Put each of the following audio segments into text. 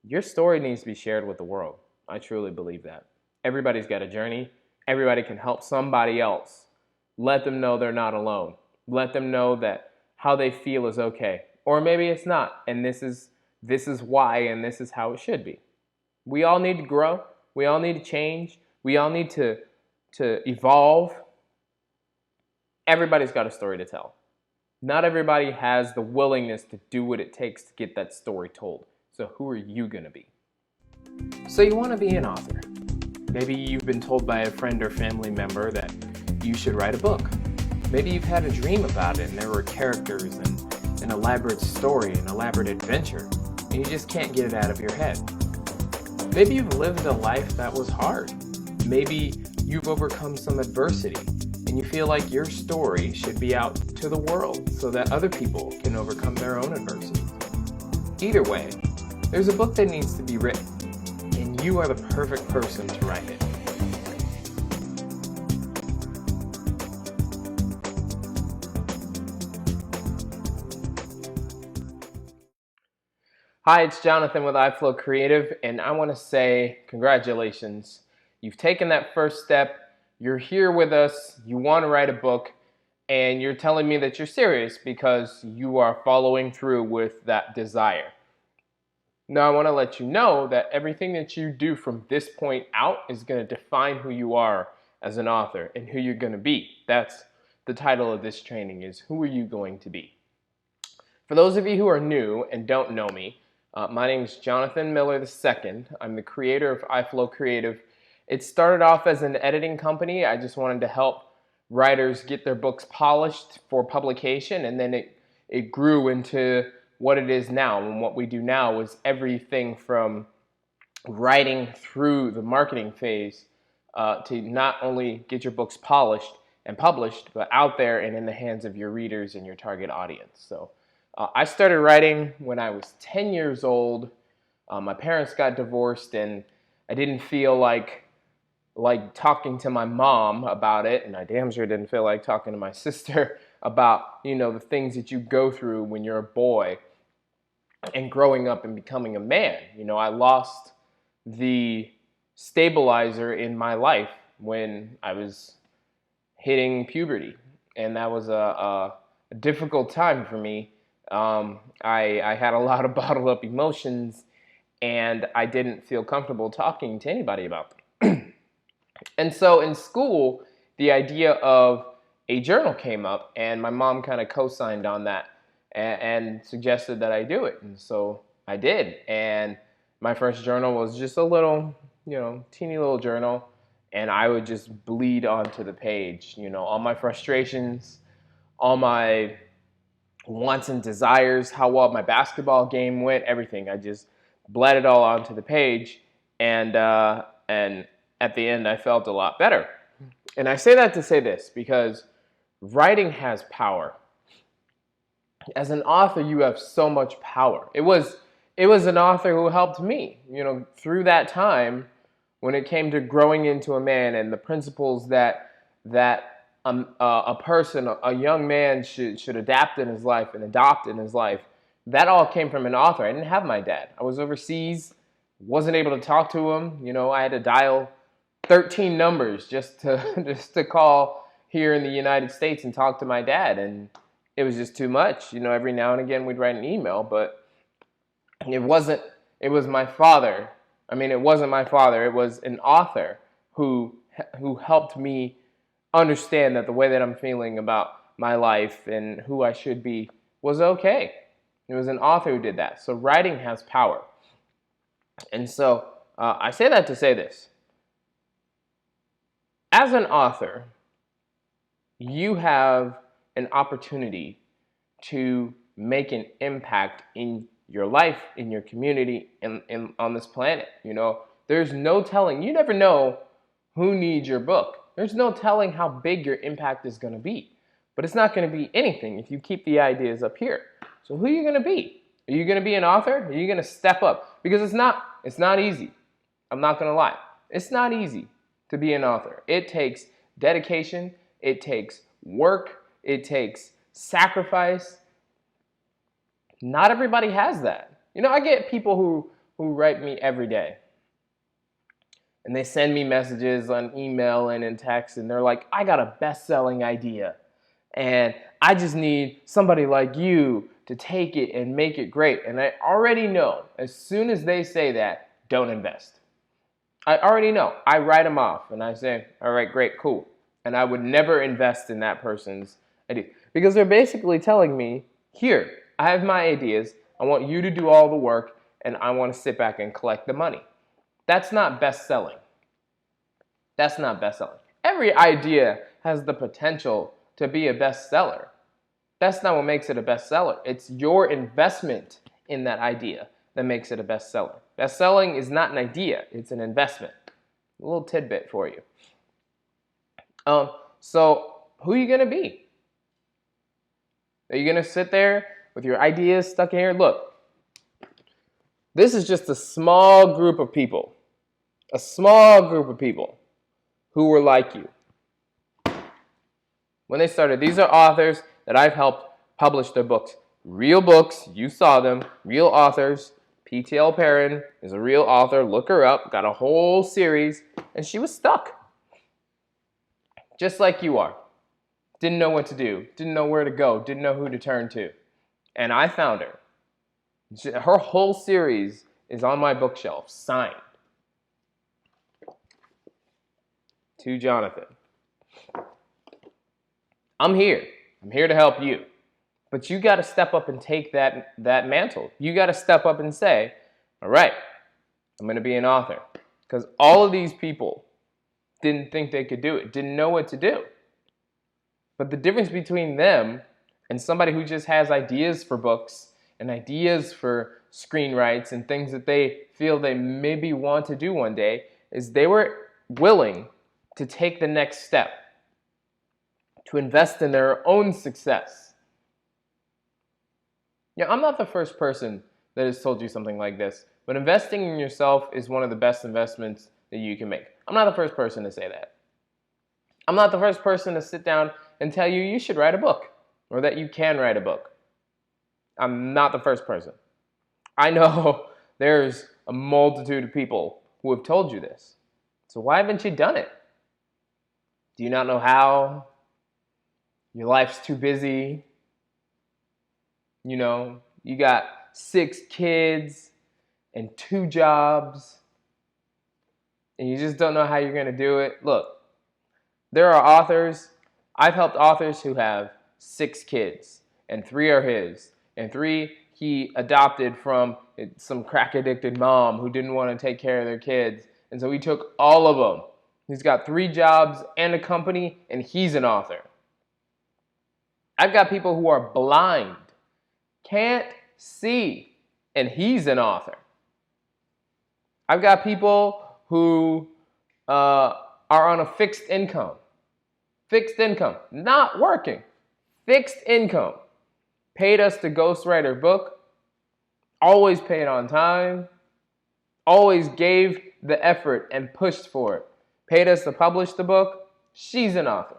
Your story needs to be shared with the world. I truly believe that. Everybody's got a journey. Everybody can help somebody else. Let them know they're not alone. Let them know that how they feel is okay. Or maybe it's not. And this is why, and this is how it should be. We all need to grow. We all need to change. We all need to evolve. Everybody's got a story to tell. Not everybody has the willingness to do what it takes to get that story told. So who are you going to be? So you want to be an author. Maybe you've been told by a friend or family member that you should write a book. Maybe you've had a dream about it and there were characters and an elaborate story, an elaborate adventure, and you just can't get it out of your head. Maybe you've lived a life that was hard. Maybe you've overcome some adversity and you feel like your story should be out to the world so that other people can overcome their own adversity. Either way, there's a book that needs to be written, and you are the perfect person to write it. Hi, it's Jonathan with iFlow Creative, and I want to say congratulations. You've taken that first step. You're here with us. You want to write a book, and you're telling me that you're serious because you are following through with that desire. Now, I want to let you know that everything that you do from this point out is going to define who you are as an author and who you're going to be. That's the title of this training, is Who Are You Going to Be? For those of you who are new and don't know me, my name is Jonathan Miller II. I'm the creator of iFlow Creative. It started off as an editing company. I just wanted to help writers get their books polished for publication, and then it grew into what it is now. And what we do now is everything from writing through the marketing phase to not only get your books polished and published, but out there and in the hands of your readers and your target audience. So I started writing when I was 10 years old. My parents got divorced, and I didn't feel like talking to my mom about it, and I damn sure didn't feel like talking to my sister about, the things that you go through when you're a boy and growing up and becoming a man. I lost the stabilizer in my life when I was hitting puberty, and that was a difficult time for me. I had a lot of bottled up emotions, and I didn't feel comfortable talking to anybody about them. And so in school, the idea of a journal came up, and my mom kind of co-signed on that and suggested that I do it. And so I did. And my first journal was just a little, teeny little journal, and I would just bleed onto the page, all my frustrations, all my wants and desires, how well my basketball game went, everything. I just bled it all onto the page, and at the end, I felt a lot better. And I say that to say this, because writing has power. As an author, you have so much power. It was an author who helped me, through that time when it came to growing into a man and the principles that a person, a young man should adapt in his life and adopt in his life. That all came from an author. I didn't have my dad. I was overseas, wasn't able to talk to him. I had to dial 13 numbers just to call here in the United States and talk to my dad, and it was just too much. Every now and again we'd write an email, but it was my father. It wasn't my father. It was an author who helped me understand that the way that I'm feeling about my life and who I should be was okay. It was an author who did that. So writing has power. And so I say that to say this. As an author, you have an opportunity to make an impact in your life, in your community, and on this planet. There's no telling. You never know who needs your book. There's no telling how big your impact is going to be. But it's not going to be anything if you keep the ideas up here. So who are you going to be? Are you going to be an author? Are you going to step up? Because it's not easy. I'm not going to lie. It's not easy to be an author. It takes dedication. It takes work. It takes sacrifice. Not everybody has that. I get people who write me every day. And they send me messages on email and in text, and they're like, I got a best-selling idea. And I just need somebody like you to take it and make it great. And I already know, as soon as they say that, don't invest. I already know. I write them off, and I say, all right, great, cool. And I would never invest in that person's idea. Because they're basically telling me, here, I have my ideas. I want you to do all the work, and I want to sit back and collect the money. That's not best-selling. That's not best-selling. Every idea has the potential to be a bestseller. That's not what makes it a bestseller. It's your investment in that idea that makes it a bestseller. Best-selling is not an idea. It's an investment. A little tidbit for you. So who are you going to be? Are you going to sit there with your ideas stuck in here? Look. This is just a small group of people who were like you. When they started, these are authors that I've helped publish their books. Real books, you saw them, real authors. P.T.L. Perrin is a real author. Look her up, got a whole series, and she was stuck. Just like you are. Didn't know what to do, didn't know where to go, didn't know who to turn to. And I found her. Her whole series is on my bookshelf, signed. To Jonathan. I'm here. I'm here to help you. But you got to step up and take that mantle. You got to step up and say, all right, I'm going to be an author. Because all of these people didn't think they could do it, didn't know what to do. But the difference between them and somebody who just has ideas for books and ideas for screenwrites and things that they feel they maybe want to do one day is they were willing to take the next step, to invest in their own success. Yeah, I'm not the first person that has told you something like this, but investing in yourself is one of the best investments that you can make. I'm not the first person to say that. I'm not the first person to sit down and tell you you should write a book or that you can write a book. I'm not the first person. I know there's a multitude of people who have told you this. So why haven't you done it? Do you not know how? Your life's too busy. You know, you got 6 kids and 2 jobs, and you just don't know how you're going to do it. Look, there are authors. I've helped authors who have 6 kids, and 3 are his, and 3 he adopted from some crack-addicted mom who didn't want to take care of their kids, and so he took all of them. He's got 3 jobs and a company, and he's an author. I've got people who are blind, can't see, and he's an author. I've got people who are on a fixed income, not working, fixed income. Paid us to ghostwrite her book, always paid on time, always gave the effort and pushed for it. Paid us to publish the book. She's an author.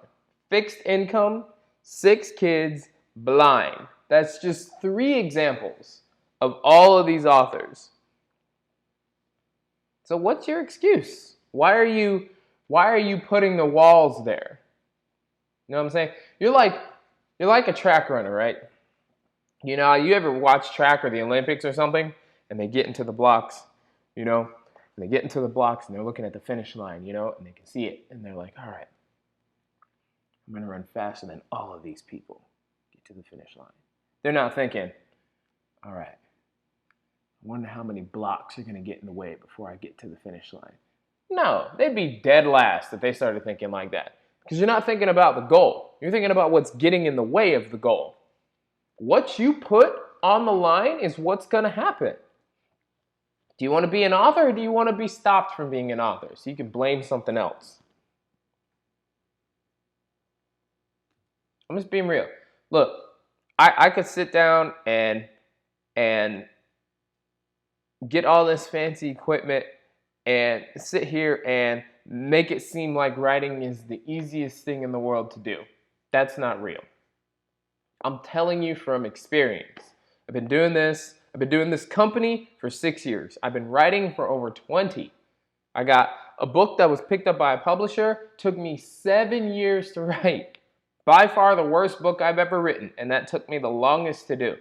Fixed income, 6 kids, blind. That's just 3 examples of all of these authors. So what's your excuse? Why are you putting the walls there? You know what I'm saying? You're like a track runner, right? You know, you ever watch track or the Olympics or something, and they get into the blocks, you know, and they get into the blocks and they're looking at the finish line, you know, and they can see it, and they're like, all right, I'm going to run faster than all of these people get to the finish line. They're not thinking, all right, I wonder how many blocks are going to get in the way before I get to the finish line. No, they'd be dead last if they started thinking like that. Because you're not thinking about the goal. You're thinking about what's getting in the way of the goal. What you put on the line is what's going to happen. Do you want to be an author, or do you want to be stopped from being an author so you can blame something else? I'm just being real. Look, I could sit down and get all this fancy equipment and sit here and make it seem like writing is the easiest thing in the world to do. That's not real. I'm telling you from experience. I've been doing this I've been doing this company for 6 years. I've been writing for over 20. I got a book that was picked up by a publisher, took me 7 years to write. By far the worst book I've ever written, and that took me the longest to do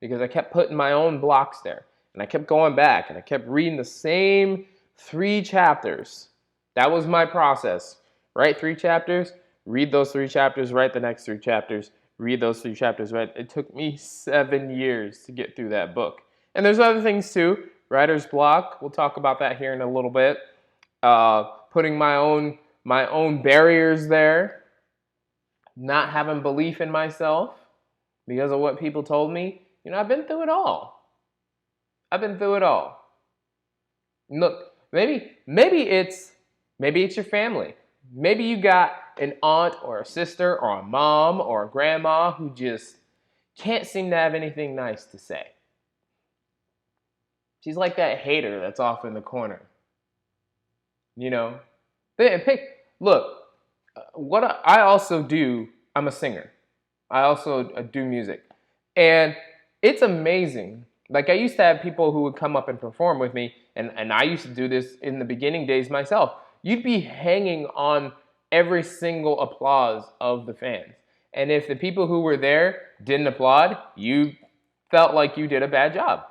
because I kept putting my own blocks there, and I kept going back, and I kept reading the same 3 chapters. That was my process. Write 3 chapters, read those 3 chapters, write the next 3 chapters, read those 3 chapters, right? It took me 7 years to get through that book. And there's other things too. Writer's block, we'll talk about that here in a little bit. Putting my own barriers there. Not having belief in myself because of what people told me. You know, I've been through it all. I've been through it all. Look, maybe it's your family. Maybe you got an aunt or a sister or a mom or a grandma who just can't seem to have anything nice to say. She's like that hater that's off in the corner. You know? Look, what I also do, I'm a singer. I also do music. And it's amazing. Like I used to have people who would come up and perform with me, and I used to do this in the beginning days myself. You'd be hanging on every single applause of the fans. And if the people who were there didn't applaud, you felt like you did a bad job.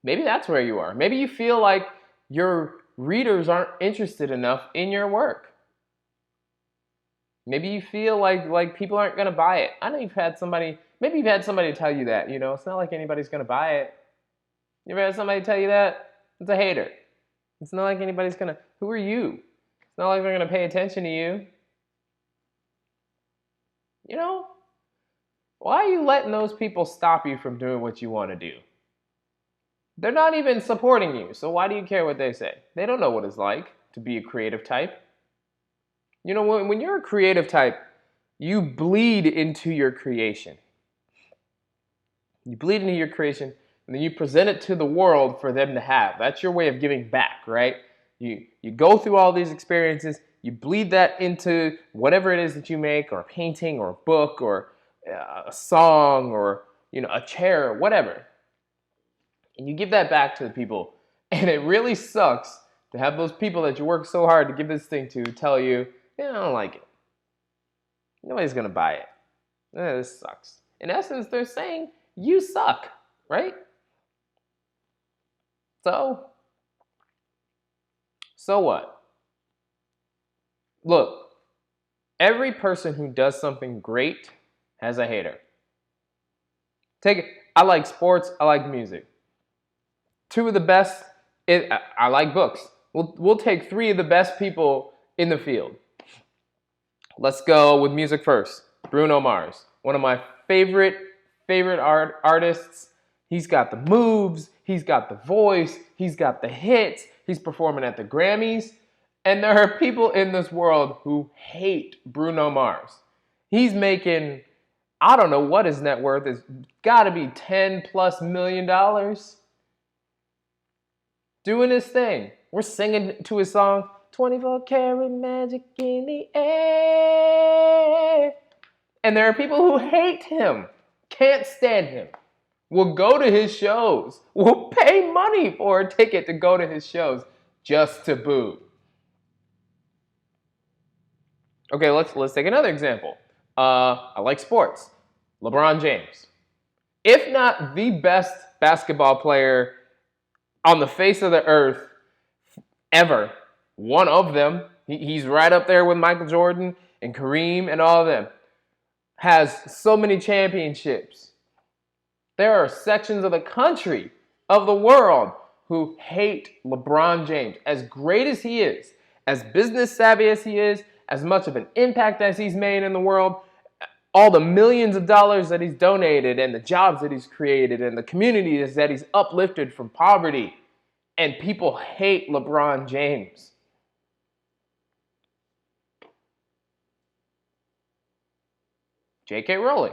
Maybe that's where you are. Maybe you feel like your readers aren't interested enough in your work. Maybe you feel like people aren't going to buy it. I know you've had somebody tell you that, you know, it's not like anybody's going to buy it. You ever had somebody tell you that? It's a hater. It's not like anybody's going to, who are you? It's not like they're going to pay attention to you. You know, why are you letting those people stop you from doing what you want to do? They're not even supporting you, so why do you care what they say? They don't know what it's like to be a creative type. You know, when you're a creative type, you bleed into your creation. You bleed into your creation, and then you present it to the world for them to have. That's your way of giving back, right? You go through all these experiences, you bleed that into whatever it is that you make, or a painting, or a book, or a song, or you know, a chair, or whatever. And you give that back to the people. And it really sucks to have those people that you work so hard to give this thing to tell you, yeah, I don't like it. Nobody's going to buy it. This sucks. In essence, they're saying, you suck, right? So what? Look, every person who does something great has a hater. Take it. I like sports. I like music. 2 of the best. I like books. We'll take 3 of the best people in the field. Let's go with music first. Bruno Mars, one of my favorite artists. He's got the moves, he's got the voice, he's got the hits, he's performing at the Grammys. And there are people in this world who hate Bruno Mars. He's making, I don't know what his net worth is, gotta be $10+ million. Doing his thing. We're singing to his song, 24 karat magic in the air. And there are people who hate him, can't stand him, will go to his shows, will pay money for a ticket to go to his shows just to boo. Okay, let's take another example. I like sports. LeBron James. If not the best basketball player on the face of the earth ever, one of them, he's right up there with Michael Jordan and Kareem and all of them, has so many championships. There are sections of the country, of the world, who hate LeBron James. As great as he is, as business savvy as he is, as much of an impact as he's made in the world, all the millions of dollars that he's donated and the jobs that he's created and the communities that he's uplifted from poverty, and people hate LeBron James. J.K. Rowling.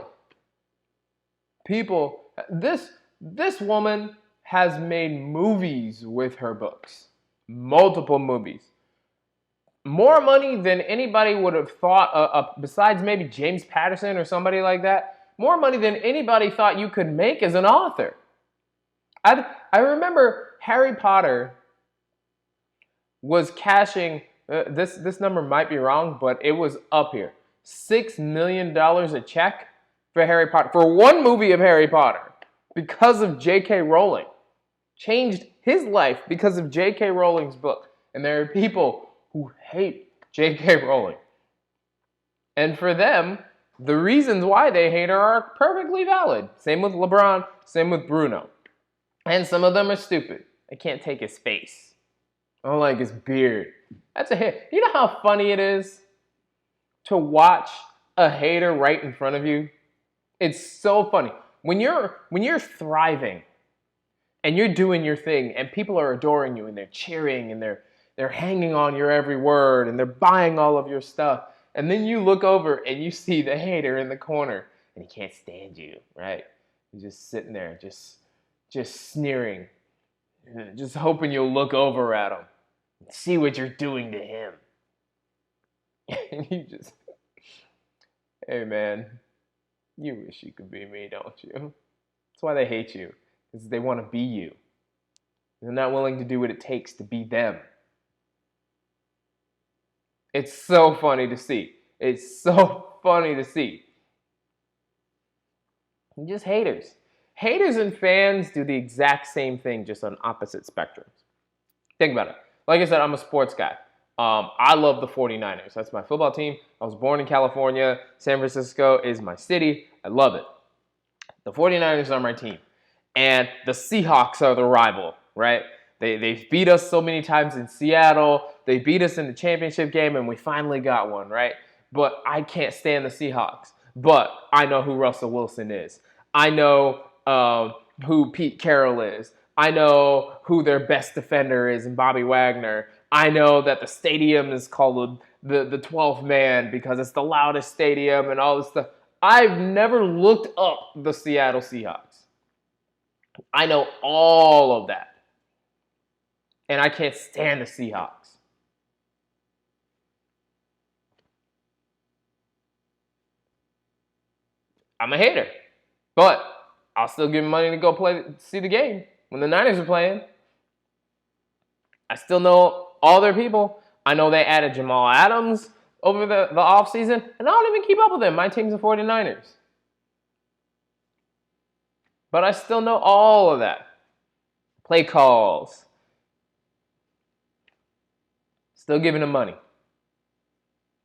People, this woman has made movies with her books. Multiple movies. More money than anybody would have thought, besides maybe James Patterson or somebody like that. More money than anybody thought you could make as an author. I remember Harry Potter was cashing, this number might be wrong, but it was up here. $6 million a check for Harry Potter, for one movie of Harry Potter, because of J.K. Rowling. Changed his life because of J.K. Rowling's book. And there are people who hate J.K. Rowling. And for them, the reasons why they hate her are perfectly valid. Same with LeBron, same with Bruno. And some of them are stupid. They can't take his face. I don't like his beard. That's a hit. You know how funny it is to watch a hater right in front of you? It's so funny. When you're thriving and you're doing your thing and people are adoring you and they're cheering and they're hanging on your every word and they're buying all of your stuff, and then you look over and you see the hater in the corner and he can't stand you, right? He's just sitting there, just sneering, just hoping you'll look over at him and see what you're doing to him. And you just, hey man, you wish you could be me, don't you? That's why they hate you, because they want to be you. They're not willing to do what it takes to be them. It's so funny to see. It's so funny to see. Just haters. Haters and fans do the exact same thing, just on opposite spectrums. Think about it. Like I said, I'm a sports guy. I love the 49ers. That's my football team. I was born in California. San Francisco is my city. I love it. The 49ers are my team. And the Seahawks are the rival, right? They've beat us so many times in Seattle. They beat us in the championship game, and we finally got one, right? But I can't stand the Seahawks. But I know who Russell Wilson is. I know who Pete Carroll is. I know who their best defender is in Bobby Wagner. I know that the stadium is called the 12th man because it's the loudest stadium and all this stuff. I've never looked up the Seattle Seahawks. I know all of that. And I can't stand the Seahawks. I'm a hater. But I'll still give money to go see the game when the Niners are playing. I still know all their people. I know they added Jamal Adams over the offseason, and I don't even keep up with them. My team's the 49ers. But I still know all of that. Play calls. Still giving them money.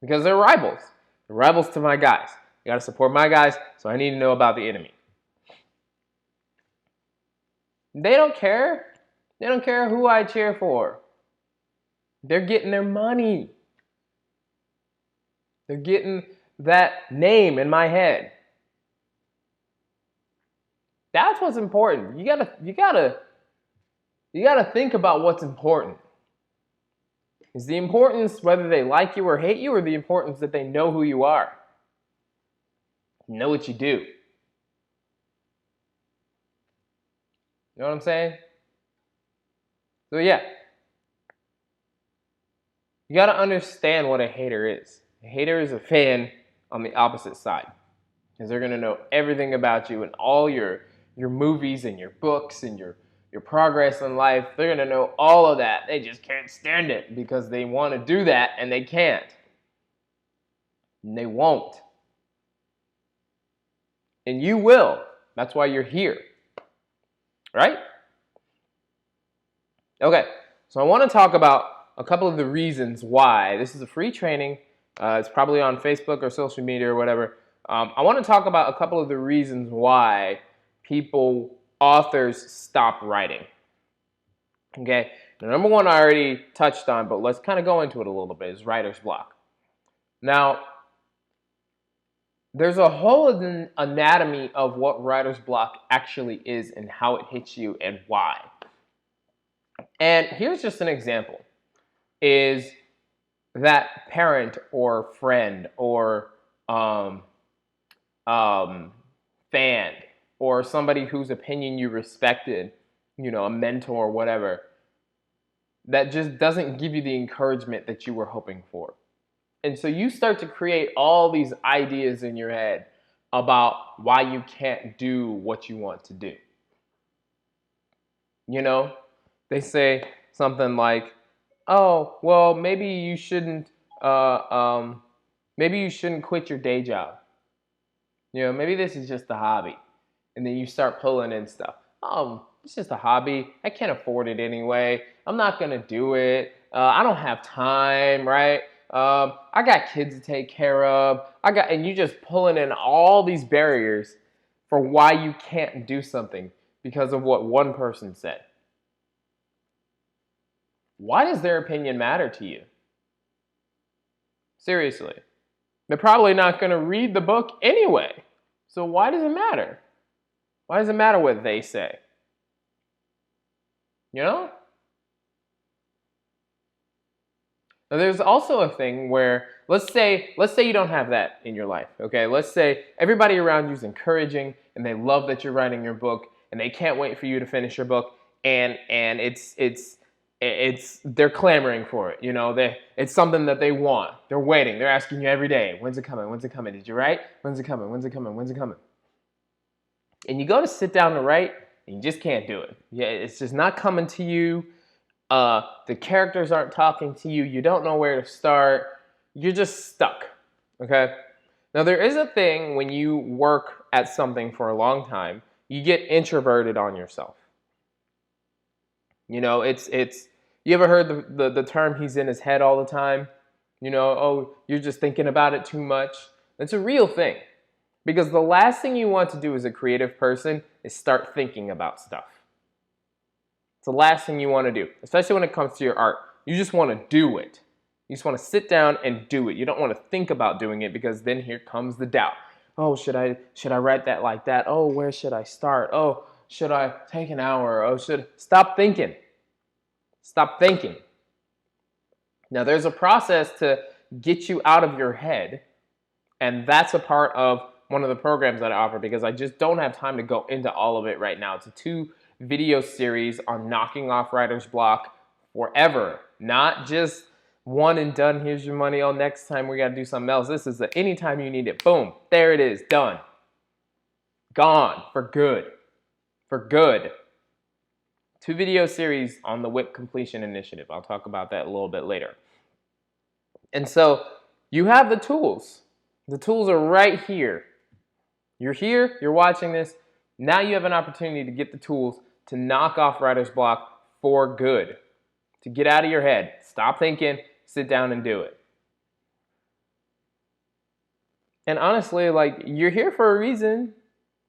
Because they're rivals. They're rivals to my guys. You got to support my guys, so I need to know about the enemy. They don't care. They don't care who I cheer for. They're getting their money. They're getting that name in my head. That's what's important. You gotta think about what's important. Is the importance whether they like you or hate you, or the importance that they know who you are? Know what you do. You know what I'm saying? So yeah. You got to understand what a hater is. A hater is a fan on the opposite side. Because they're going to know everything about you and all your movies and your books and your progress in life. They're going to know all of that. They just can't stand it because they want to do that and they can't. And they won't. And you will. That's why you're here. Right? Okay. So I want to talk about a couple of the reasons why. This is a free training. It's probably on Facebook or social media or whatever. I want to talk about a couple of the reasons why authors stop writing. Okay? The number one I already touched on, but let's kind of go into it a little bit, is writer's block. Now, there's a whole anatomy of what writer's block actually is and how it hits you and why. And here's just an example. Is that parent or friend or fan or somebody whose opinion you respected, a mentor or whatever, that just doesn't give you the encouragement that you were hoping for. And so you start to create all these ideas in your head about why you can't do what you want to do. You know, they say something like, "Oh, well, maybe you shouldn't quit your day job. Maybe this is just a hobby." And then you start pulling in stuff. "Oh, it's just a hobby. I can't afford it anyway. I'm not gonna do it. I don't have time, right? I got kids to take care of. And you just pulling in all these barriers for why you can't do something because of what one person said. Why does their opinion matter to you? Seriously. They're probably not going to read the book anyway. So why does it matter? Why does it matter what they say? You know? Now, there's also a thing where let's say you don't have that in your life, okay? Let's say everybody around you is encouraging and they love that you're writing your book and they can't wait for you to finish your book, and it's they're clamoring for it. It's something that they want. They're waiting. They're asking you every day, "When's it coming? When's it coming? Did you write? When's it coming? When's it coming? When's it coming?" And you go to sit down to write and you just can't do it. Yeah, it's just not coming to you. The characters aren't talking to you. You don't know where to start. You're just stuck, okay? Now, there is a thing when you work at something for a long time, you get introverted on yourself. You ever heard the term "he's in his head all the time"? "Oh, you're just thinking about it too much." It's a real thing. Because the last thing you want to do as a creative person is start thinking about stuff. It's the last thing you want to do, especially when it comes to your art. You just want to do it. You just want to sit down and do it. You don't want to think about doing it because then here comes the doubt. "Oh, should I write that like that? Oh, where should I start? Oh, should I take an hour? Oh, stop thinking. Stop thinking." Now, there's a process to get you out of your head, and that's a part of one of the programs that I offer because I just don't have time to go into all of it right now. It's a 2-video series on knocking off writer's block forever, not just one and done. Here's your money. Oh, next time we got to do something else. This is anytime you need it. Boom, there it is, done. Gone for good. For good. 2-video series on the WHIP Completion Initiative. I'll talk about that a little bit later. And so you have the tools. The tools are right here. You're here, you're watching this. Now you have an opportunity to get the tools to knock off writer's block for good. To get out of your head. Stop thinking, sit down and do it. And honestly, you're here for a reason.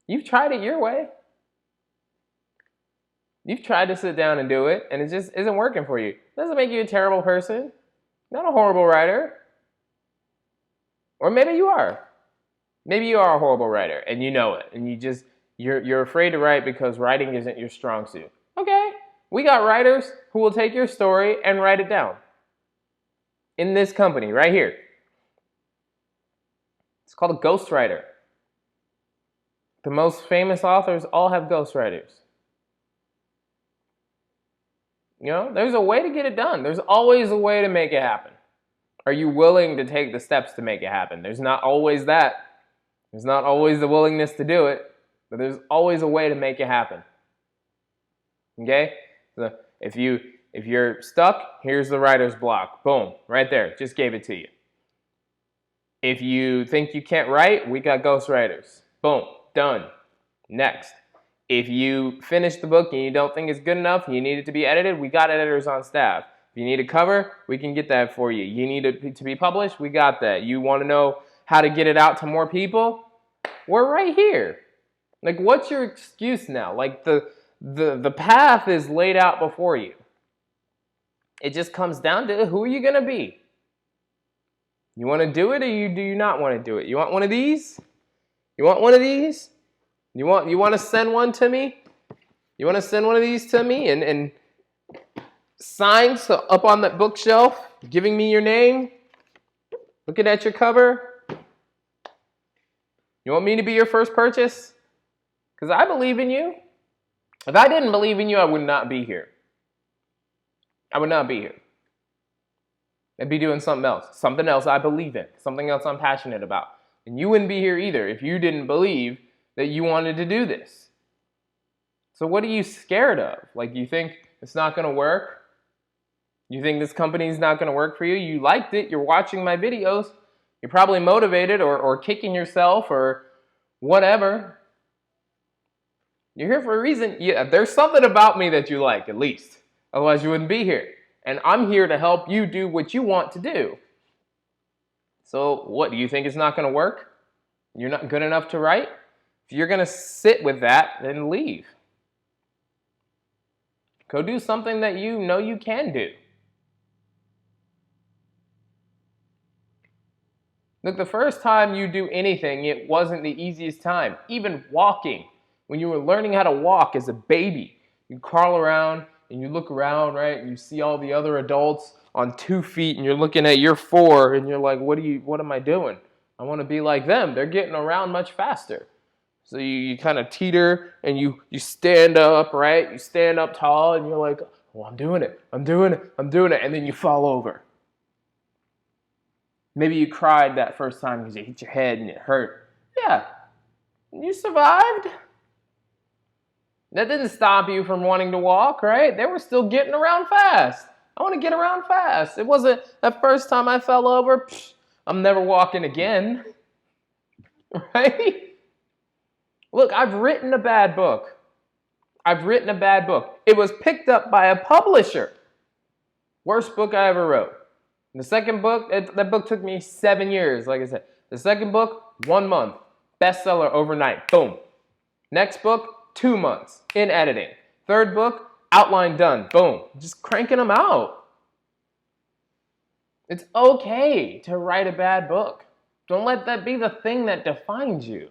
You've tried it your way. You've tried to sit down and do it, and it just isn't working for you. It doesn't make you a terrible person. Not a horrible writer. Or maybe you are. Maybe you are a horrible writer and you know it, and you're afraid to write because writing isn't your strong suit. Okay, we got writers who will take your story and write it down. In this company right here. It's called a ghostwriter. The most famous authors all have ghostwriters. There's a way to get it done. There's always a way to make it happen. Are you willing to take the steps to make it happen? There's not always that. There's not always the willingness to do it, but there's always a way to make it happen. Okay? So if you're stuck, here's the writer's block. Boom, right there. Just gave it to you. If you think you can't write, we got ghostwriters. Boom, done. Next. If you finish the book and you don't think it's good enough, you need it to be edited, we got editors on staff. If you need a cover, we can get that for you. You need it to be published, we got that. You want to know how to get it out to more people? We're right here. What's your excuse now? The path is laid out before you. It just comes down to who are you going to be? You want to do it or do you not want to do it? You want one of these? You want one of these? You want to send one to me? You want to send one of these to me and signed up on that bookshelf, giving me your name, looking at your cover? You want me to be your first purchase? Because I believe in you. If I didn't believe in you, I would not be here. I would not be here. I'd be doing something else I believe in, something else I'm passionate about. And you wouldn't be here either if you didn't believe that you wanted to do this. So what are you scared of? Like, you think it's not going to work? You think this company is not going to work for you? You liked it. You're watching my videos. You're probably motivated or kicking yourself or whatever. You're here for a reason. Yeah, there's something about me that you like, at least. Otherwise, you wouldn't be here. And I'm here to help you do what you want to do. So what, do you think it's not going to work? You're not good enough to write? If you're going to sit with that, then leave. Go do something that you know you can do. Look, the first time you do anything, it wasn't the easiest time. Even walking. When you were learning how to walk as a baby, you crawl around and you look around, right? And you see all the other adults on 2 feet and you're looking at your 4 and you're like, what am I doing? I want to be like them. They're getting around much faster. So you kind of teeter and you stand up, right? You stand up tall and you're like, oh, I'm doing it. I'm doing it. I'm doing it. And then you fall over. Maybe you cried that first time because you hit your head and it hurt. Yeah, you survived. That didn't stop you from wanting to walk, right? They were still getting around fast. I want to get around fast. It wasn't that first time I fell over, I'm never walking again, right? Look, I've written a bad book. It was picked up by a publisher. Worst book I ever wrote. The second book, that book took me 7 years, like I said. The second book, 1 month. Bestseller overnight. Boom. Next book, 2 months in editing. Third book, outline done. Boom. Just cranking them out. It's okay to write a bad book. Don't let that be the thing that defines you.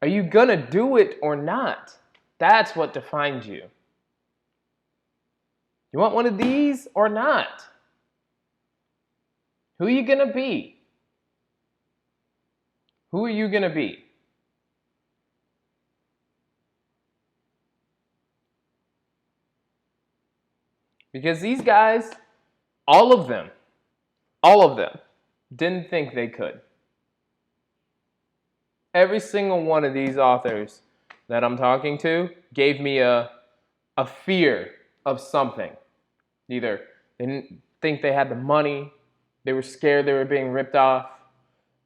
Are you gonna do it or not? That's what defines you. You want one of these or not? Who are you going to be? Who are you going to be? Because these guys, all of them, didn't think they could. Every single one of these authors that I'm talking to gave me a fear of something. Either they didn't think they had the money, they were scared they were being ripped off.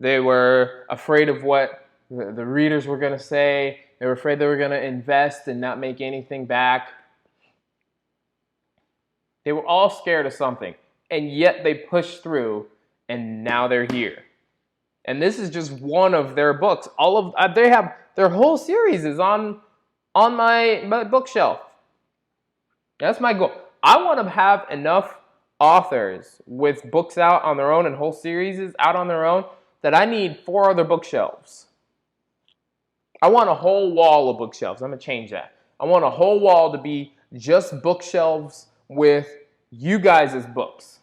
They were afraid of what the readers were going to say. They were afraid they were going to invest and not make anything back. They were all scared of something, and yet they pushed through, and now they're here. And this is just one of their books. They have their whole series is on my bookshelf. That's my goal. I want to have enough authors with books out on their own and whole series out on their own that I need 4 other bookshelves. I want a whole wall of bookshelves. I'm going to change that. I want a whole wall to be just bookshelves with you guys' books.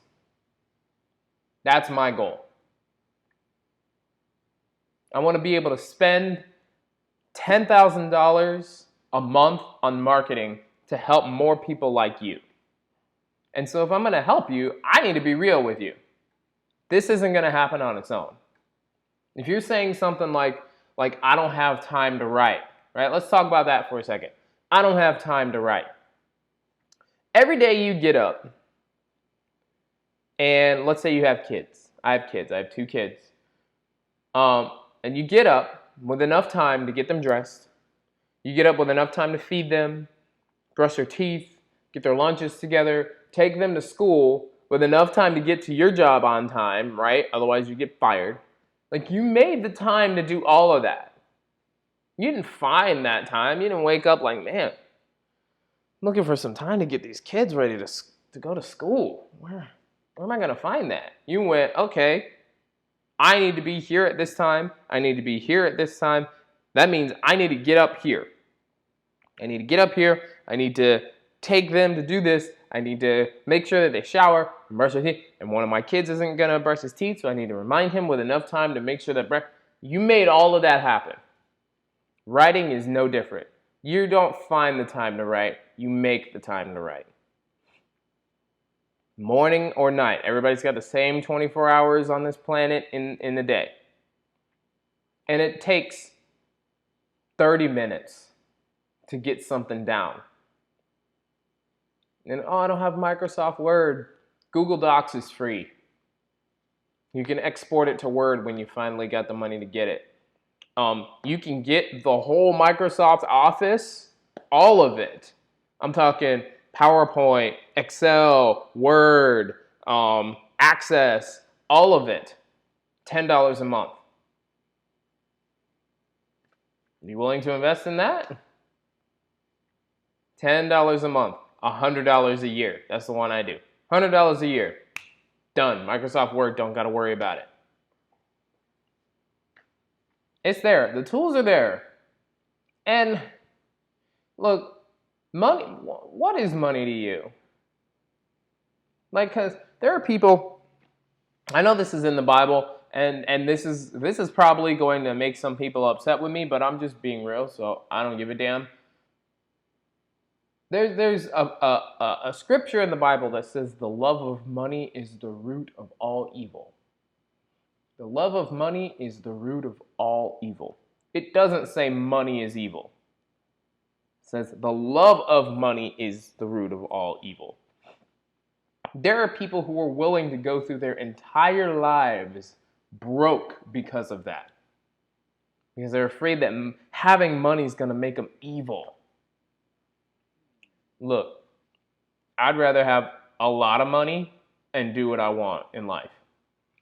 That's my goal. I want to be able to spend $10,000 a month on marketing to help more people like you. And so if I'm going to help you, I need to be real with you. This isn't going to happen on its own. If you're saying something like I don't have time to write, right? Let's talk about that for a second. I don't have time to write. Every day you get up, and let's say you have kids. I have kids. I have 2 kids. And you get up with enough time to get them dressed. You get up with enough time to feed them, brush their teeth, get their lunches together, take them to school with enough time to get to your job on time, right? Otherwise you get fired. Like, you made the time to do all of that. You didn't find that time. You didn't wake up like, man, I'm looking for some time to get these kids ready to go to school. Where am I going to find that? You went, okay, I need to be here at this time. I need to be here at this time. That means I need to get up here. I need to get up here. I need to take them to do this. I need to make sure that they shower and brush their teeth. And one of my kids isn't going to brush his teeth, so I need to remind him with enough time to make sure that you made all of that happen. Writing is no different. You don't find the time to write. You make the time to write. Morning or night. Everybody's got the same 24 hours on this planet in the day. And it takes 30 minutes to get something down. And I don't have Microsoft Word. Google Docs is free. You can export it to Word when you finally got the money to get it. You can get the whole Microsoft Office, all of it. I'm talking PowerPoint, Excel, Word, Access, all of it. $10 a month. You willing to invest in that? $10 a month, $100 a year. That's the one I do. $100 a year. Done. Microsoft Word, don't got to worry about it. It's there. The tools are there. And look, money, what is money to you? Like, because there are people, I know this is in the Bible, and this is probably going to make some people upset with me, but I'm just being real, so I don't give a damn. There's a scripture in the Bible that says the love of money is the root of all evil. The love of money is the root of all evil. It doesn't say money is evil. It says the love of money is the root of all evil. There are people who are willing to go through their entire lives broke because of that. Because they're afraid that having money is going to make them evil. Look, I'd rather have a lot of money and do what I want in life.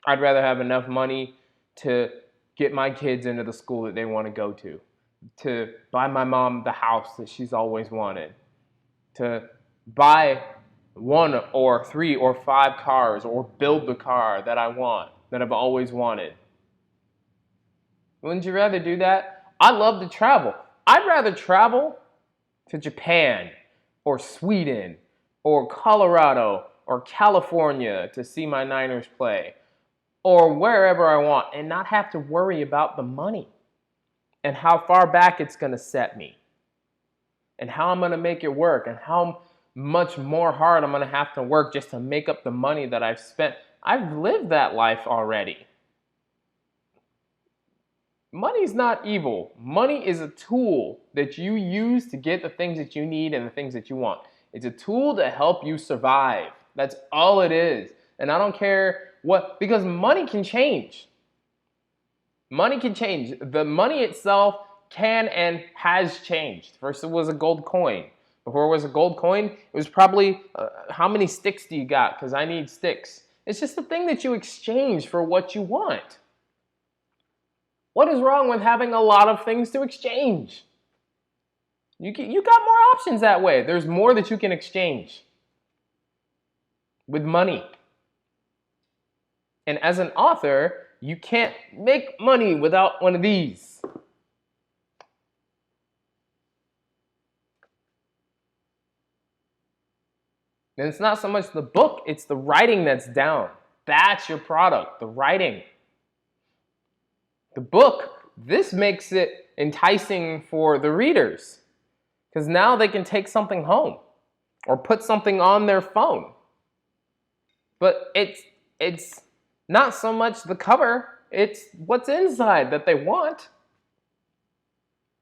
I'd rather have enough money to get my kids into the school that they want to go to buy my mom the house that she's always wanted, to buy 1 or 3 or 5 cars, or build the car that I want, that I've always wanted. Wouldn't you rather do that? I love to travel. I'd rather travel to Japan or Sweden or Colorado or California to see my Niners play, or wherever I want, and not have to worry about the money and how far back it's going to set me and how I'm going to make it work and how much more hard I'm going to have to work just to make up the money that I've spent. I've lived that life already. Money's not evil. Money is a tool that you use to get the things that you need and the things that you want. It's a tool to help you survive. That's all it is. And I don't care what, because money can change. Money can change. The money itself can and has changed. First it was a gold coin. Before it was a gold coin, it was probably, how many sticks do you got? Because I need sticks. It's just a thing that you exchange for what you want. What is wrong with having a lot of things to exchange? You got more options that way. There's more that you can exchange with money. And as an author, you can't make money without one of these. And it's not so much the book, it's the writing that's down. That's your product, the writing. The book, this makes it enticing for the readers, because now they can take something home or put something on their phone. But it's not so much the cover, it's what's inside that they want.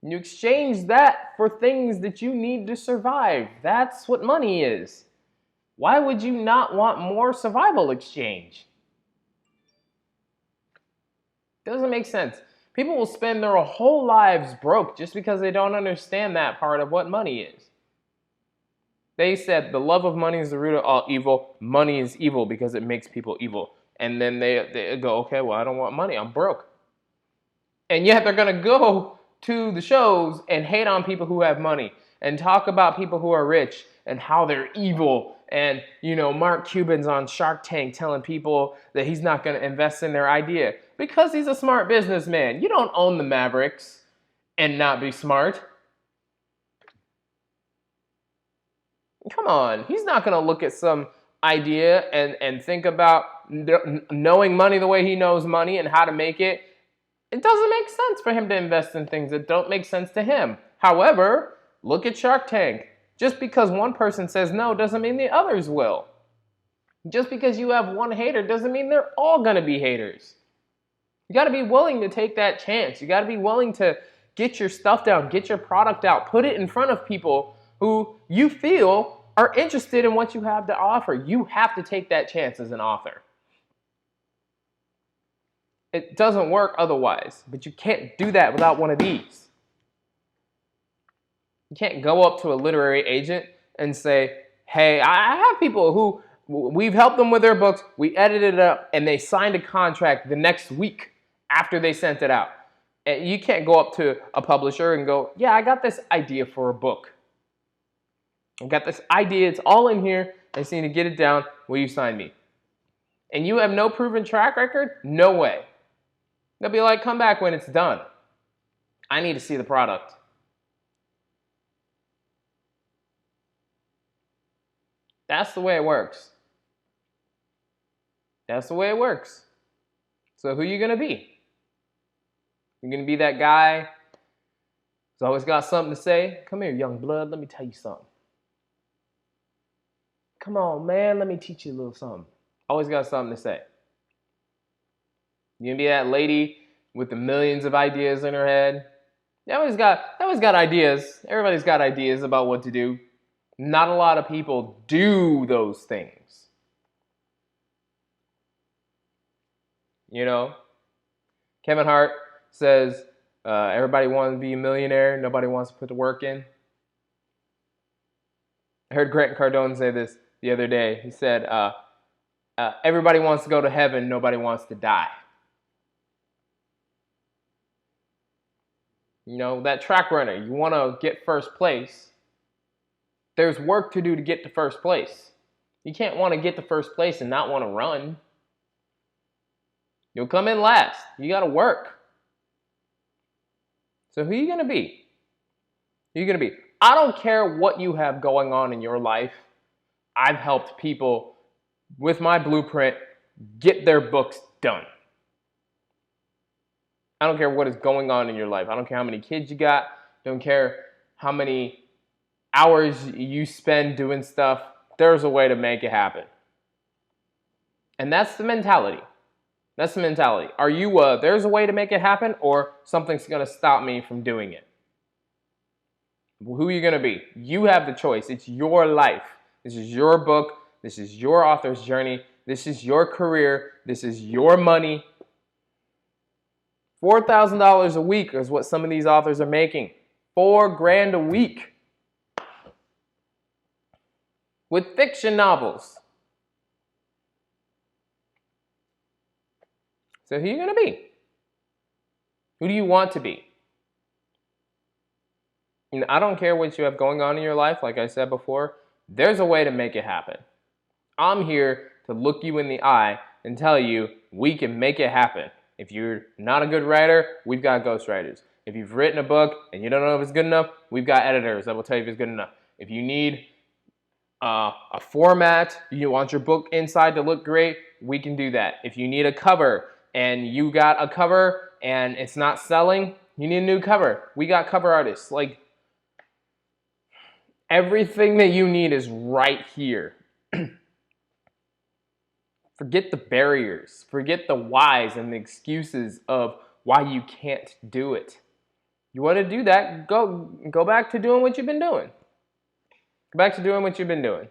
You exchange that for things that you need to survive. That's what money is. Why would you not want more survival exchange? Doesn't make sense. People will spend their whole lives broke just because they don't understand that part of what money is. They said the love of money is the root of all evil. Money is evil because it makes people evil. And then they go, okay, well, I don't want money. I'm broke. And yet they're going to go to the shows and hate on people who have money and talk about people who are rich and how they're evil. And, Mark Cuban's on Shark Tank telling people that he's not going to invest in their idea because he's a smart businessman. You don't own the Mavericks and not be smart. Come on. He's not going to look at some idea and think about knowing money the way he knows money and how to make it. It doesn't make sense for him to invest in things that don't make sense to him. However, look at Shark Tank. Just because one person says no doesn't mean the others will. Just because you have one hater doesn't mean they're all going to be haters. You got to be willing to take that chance. You got to be willing to get your stuff down, get your product out, put it in front of people who you feel are interested in what you have to offer. You have to take that chance as an author. It doesn't work otherwise, but you can't do that without one of these. You can't go up to a literary agent and say, hey, I have people who we've helped them with their books, we edited it up, and they signed a contract the next week after they sent it out. And you can't go up to a publisher and go, yeah, I got this idea for a book. I've got this idea, it's all in here, I just need to get it down, will you sign me? And you have no proven track record? No way. They'll be like, come back when it's done. I need to see the product. That's the way it works. That's the way it works. So who are you going to be? You're going to be that guy who's always got something to say? Come here, young blood, let me tell you something. Come on, man, let me teach you a little something. Always got something to say. You're going to be that lady with the millions of ideas in her head. They always got ideas. Everybody's got ideas about what to do. Not a lot of people do those things. You know, Kevin Hart says, everybody wants to be a millionaire. Nobody wants to put the work in. I heard Grant Cardone say this the other day. He said, everybody wants to go to heaven. Nobody wants to die. You know, that track runner, you want to get first place. There's work to do to get to first place. You can't want to get to first place and not want to run. You'll come in last. You got to work. So who are you going to be? Who are you going to be? I don't care what you have going on in your life. I've helped people with my blueprint get their books done. I don't care what is going on in your life. I don't care how many kids you got. Don't care how many hours you spend doing stuff. There's a way to make it happen. And that's the mentality. That's the mentality. Are you there's a way to make it happen, or something's going to stop me from doing it? Who are you going to be? You have the choice. It's your life. This is your book. This is your author's journey. This is your career. This is your money. $4,000 a week is what some of these authors are making. $4,000 a week. With fiction novels. So who are you going to be? Who do you want to be? And I don't care what you have going on in your life, like I said before, there's a way to make it happen. I'm here to look you in the eye and tell you we can make it happen. If you're not a good writer, we've got ghostwriters. If you've written a book and you don't know if it's good enough, we've got editors that will tell you if it's good enough. If you need a format, you want your book inside to look great, we can do that. If you need a cover and you got a cover and it's not selling, you need a new cover. We got cover artists. Like, everything that you need is right here. Forget the barriers. Forget the whys and the excuses of why you can't do it. You want to do that, go back to doing what you've been doing. Go back to doing what you've been doing.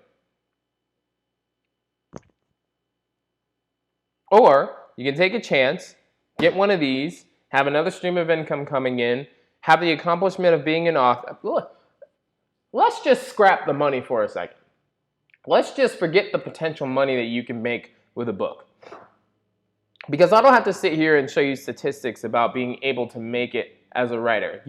Or you can take a chance, get one of these, have another stream of income coming in, have the accomplishment of being an author. Look, let's just scrap the money for a second. Let's just forget the potential money that you can make with a book. Because I don't have to sit here and show you statistics about being able to make it as a writer.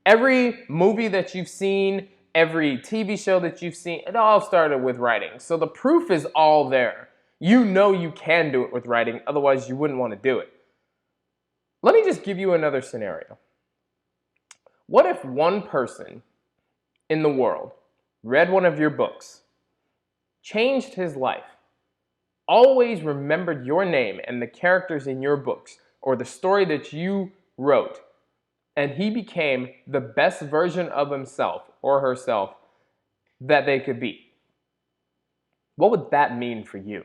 Every movie that you've seen, every TV show that you've seen, it all started with writing. So the proof is all there. You know you can do it with writing, otherwise you wouldn't want to do it. Let me just give you another scenario. What if one person in the world read one of your books, changed his life, always remembered your name and the characters in your books or the story that you wrote, and he became the best version of himself or herself that they could be? What would that mean for you?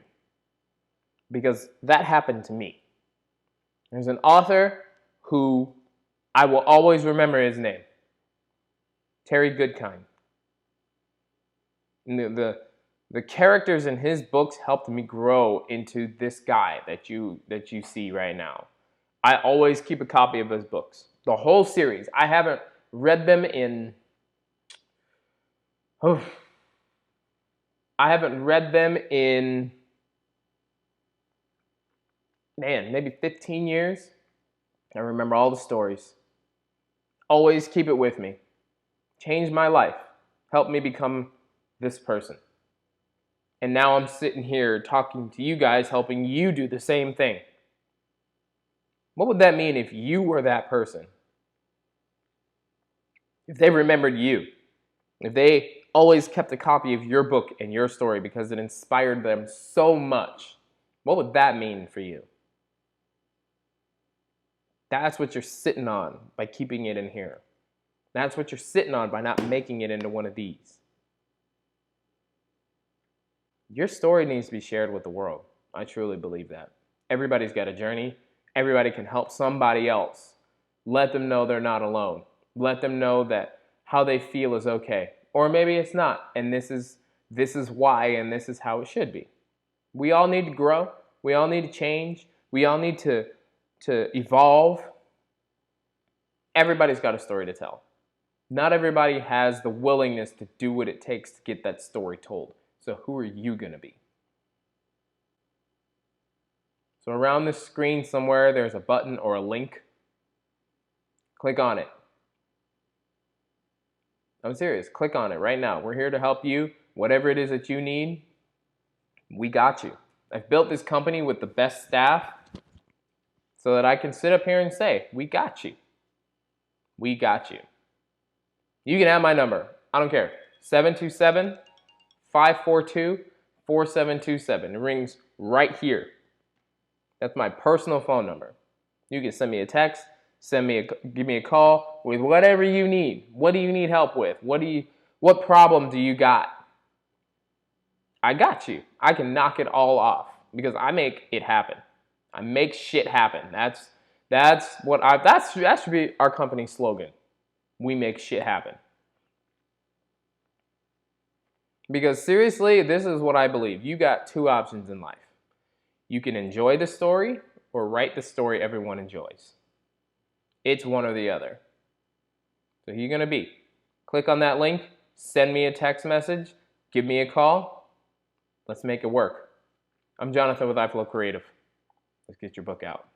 Because that happened to me. There's an author who I will always remember his name. Terry Goodkind. And the characters in his books helped me grow into this guy that you see right now. I always keep a copy of his books. The whole series. I haven't read them in maybe 15 years. I remember all the stories. Always keep it with me. Changed my life. Helped me become this person. And now I'm sitting here talking to you guys, helping you do the same thing. What would that mean if you were that person? If they remembered you? If they always kept a copy of your book and your story because it inspired them so much, what would that mean for you? That's what you're sitting on by keeping it in here. That's what you're sitting on by not making it into one of these. Your story needs to be shared with the world. I truly believe that. Everybody's got a journey. Everybody can help somebody else. Let them know they're not alone. Let them know that how they feel is okay. Or maybe it's not. And this is why, and this is how it should be. We all need to grow. We all need to change. We all need to evolve. Everybody's got a story to tell. Not everybody has the willingness to do what it takes to get that story told. So who are you going to be? So around this screen somewhere, there's a button or a link. Click on it. I'm serious. Click on it right now. We're here to help you. Whatever it is that you need, we got you. I've built this company with the best staff so that I can sit up here and say, we got you. We got you. You can have my number. I don't care. 727-542-4727. It rings right here. That's my personal phone number. You can send me a text, give me a call with whatever you need. What do you need help with? What problem do you got? I got you. I can knock it all off because I make it happen. I make shit happen. That should be our company slogan. We make shit happen. Because seriously, this is what I believe. You got two options in life. You can enjoy the story or write the story everyone enjoys. It's one or the other. So who are you going to be? Click on that link, send me a text message, give me a call. Let's make it work. I'm Jonathan with iFlow Creative. Let's get your book out.